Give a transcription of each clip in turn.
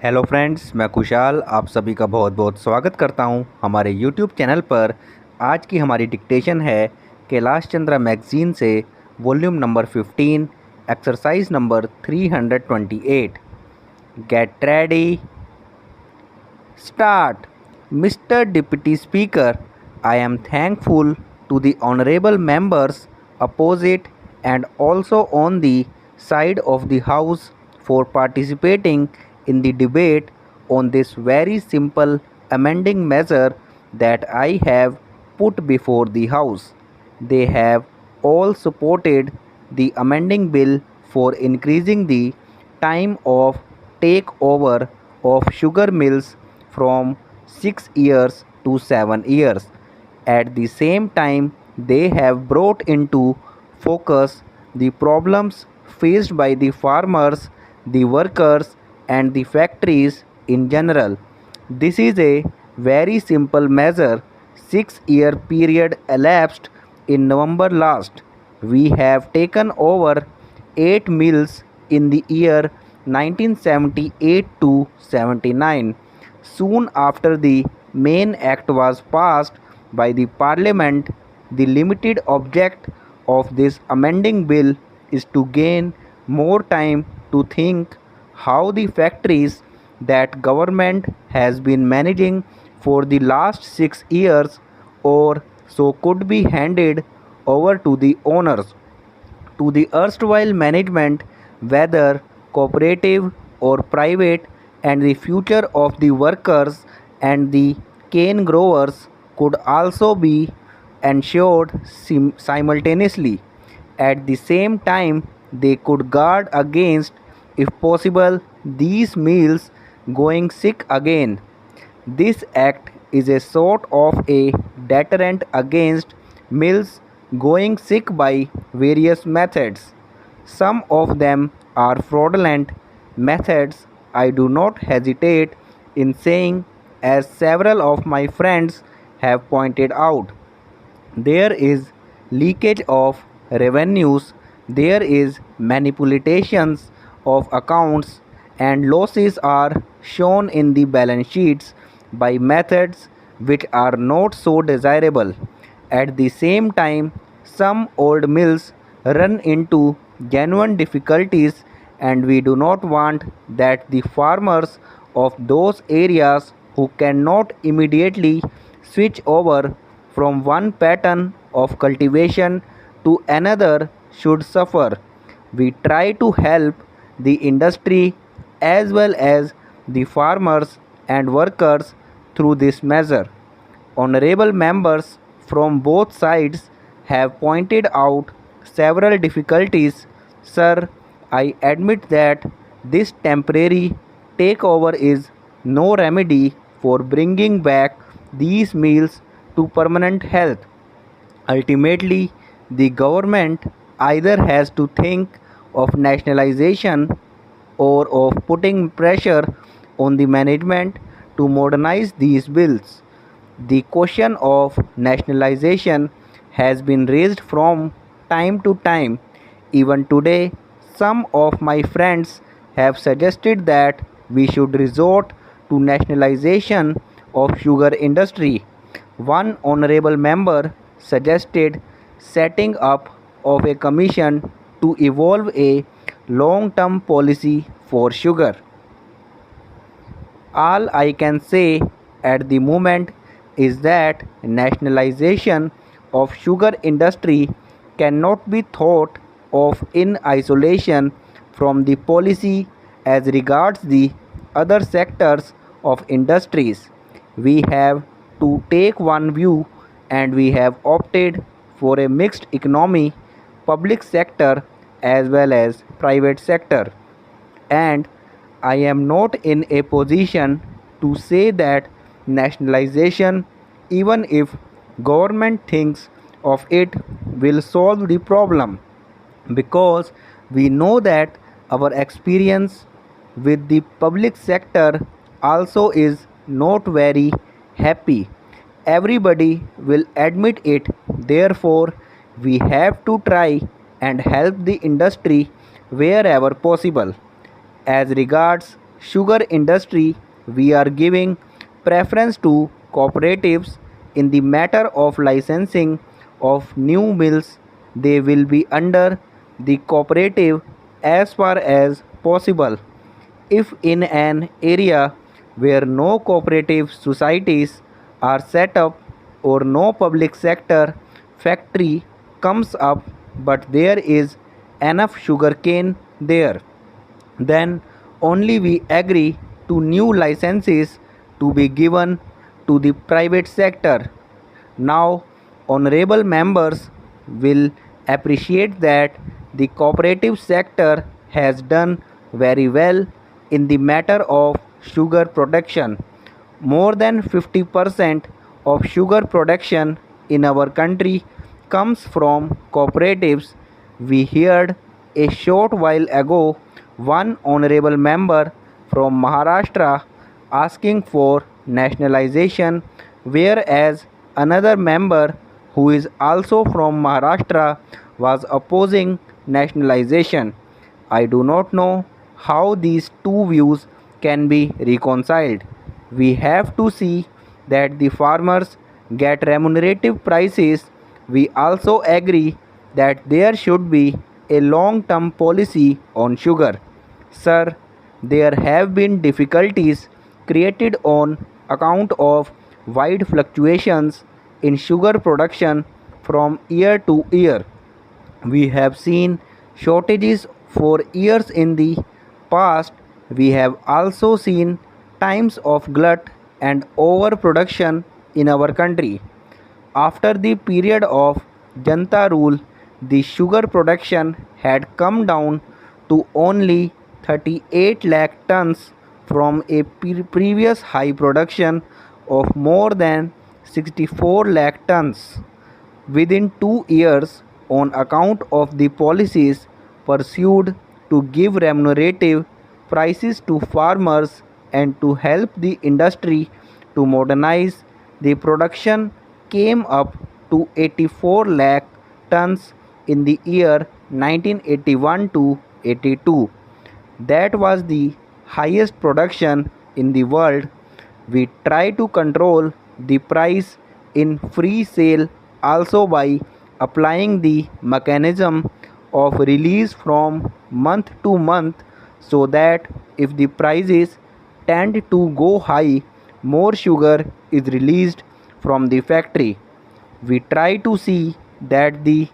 Hello friends, मैं खुशहाल आप सभी का बहुत बहुत स्वागत करता हूं हमारे यूट्यूब चैनल पर। आज की हमारी डिक्टेशन है कैलाश चंद्रा मैगज़ीन से volume number 15 exercise number 328। Get ready, start. Mister deputy speaker, I am thankful to the honorable members opposite and also on the side of the House for participating in the debate on this very simple amending measure that I have put before the House. They have all supported the amending bill for increasing the time of takeover of sugar mills from 6 years to 7 years. At the same time, they have brought into focus the problems faced by the farmers, the workers, and the factories in general. This is a very simple measure. 6-year period elapsed in November last. We have taken over 8 mills in the year 1978 to 79. Soon after the main act was passed by the Parliament, the limited object of this amending bill is to gain more time to think how the factories that government has been managing for the last 6 years or so could be handed over to the owners, to the erstwhile management, whether cooperative or private, and the future of the workers and the cane growers could also be ensured simultaneously. At the same time, they could guard against, if possible, these mills going sick again. This act is a sort of a deterrent against mills going sick by various methods. Some of them are fraudulent methods, I do not hesitate in saying, as several of my friends have pointed out. There is leakage of revenues, there is manipulations of accounts, and losses are shown in the balance sheets by methods which are not so desirable. At the same time, some old mills run into genuine difficulties, and we do not want that the farmers of those areas who cannot immediately switch over from one pattern of cultivation to another should suffer. We try to help the industry as well as the farmers and workers through this measure. Honorable members from both sides have pointed out several difficulties. Sir, I admit that this temporary takeover is no remedy for bringing back these mills to permanent health. Ultimately, the government either has to think of nationalization or of putting pressure on the management to modernize these bills. The question of nationalization has been raised from time to time. Even today, some of my friends have suggested that we should resort to nationalization of sugar industry. One honorable member suggested setting up of a commission to evolve a long-term policy for sugar. All I can say at the moment is that nationalization of sugar industry cannot be thought of in isolation from the policy as regards the other sectors of industries. We have to take one view, and we have opted for a mixed economy, public sector as well as private sector. And I am not in a position to say that nationalization, even if government thinks of it, will solve the problem, because we know that our experience with the public sector also is not very happy. Everybody will admit it. Therefore, we have to try and help the industry wherever possible. As regards sugar industry, we are giving preference to cooperatives in the matter of licensing of new mills. They will be under the cooperative as far as possible. If in an area where no cooperative societies are set up or no public sector factory comes up but there is enough sugarcane there, then only we agree to new licenses to be given to the private sector. Now, honorable members will appreciate that the cooperative sector has done very well in the matter of sugar production. More than 50% of sugar production in our country comes from cooperatives. We heard a short while ago one honorable member from Maharashtra asking for nationalization, whereas another member who is also from Maharashtra was opposing nationalization. I do not know how these two views can be reconciled. We have to see that the farmers get remunerative prices. We also agree that there should be a long term policy on sugar. Sir, there have been difficulties created on account of wide fluctuations in sugar production from year to year. We have seen shortages for years in the past. We have also seen times of glut and overproduction in our country. After the period of Janta rule, the sugar production had come down to only 38 lakh tons from a previous high production of more than 64 lakh tons. Within 2 years, on account of the policies pursued to give remunerative prices to farmers and to help the industry to modernize, the production came up to 84 lakh tons in the year 1981 to 82. That was the highest production in the world. We try to control the price in free sale also by applying the mechanism of release from month to month, so that if the prices tend to go high, more sugar is released from the factory. We try to see that the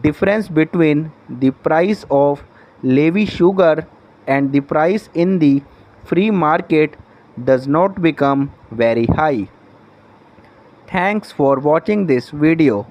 difference between the price of levy sugar and the price in the free market does not become very high. Thanks for watching this video.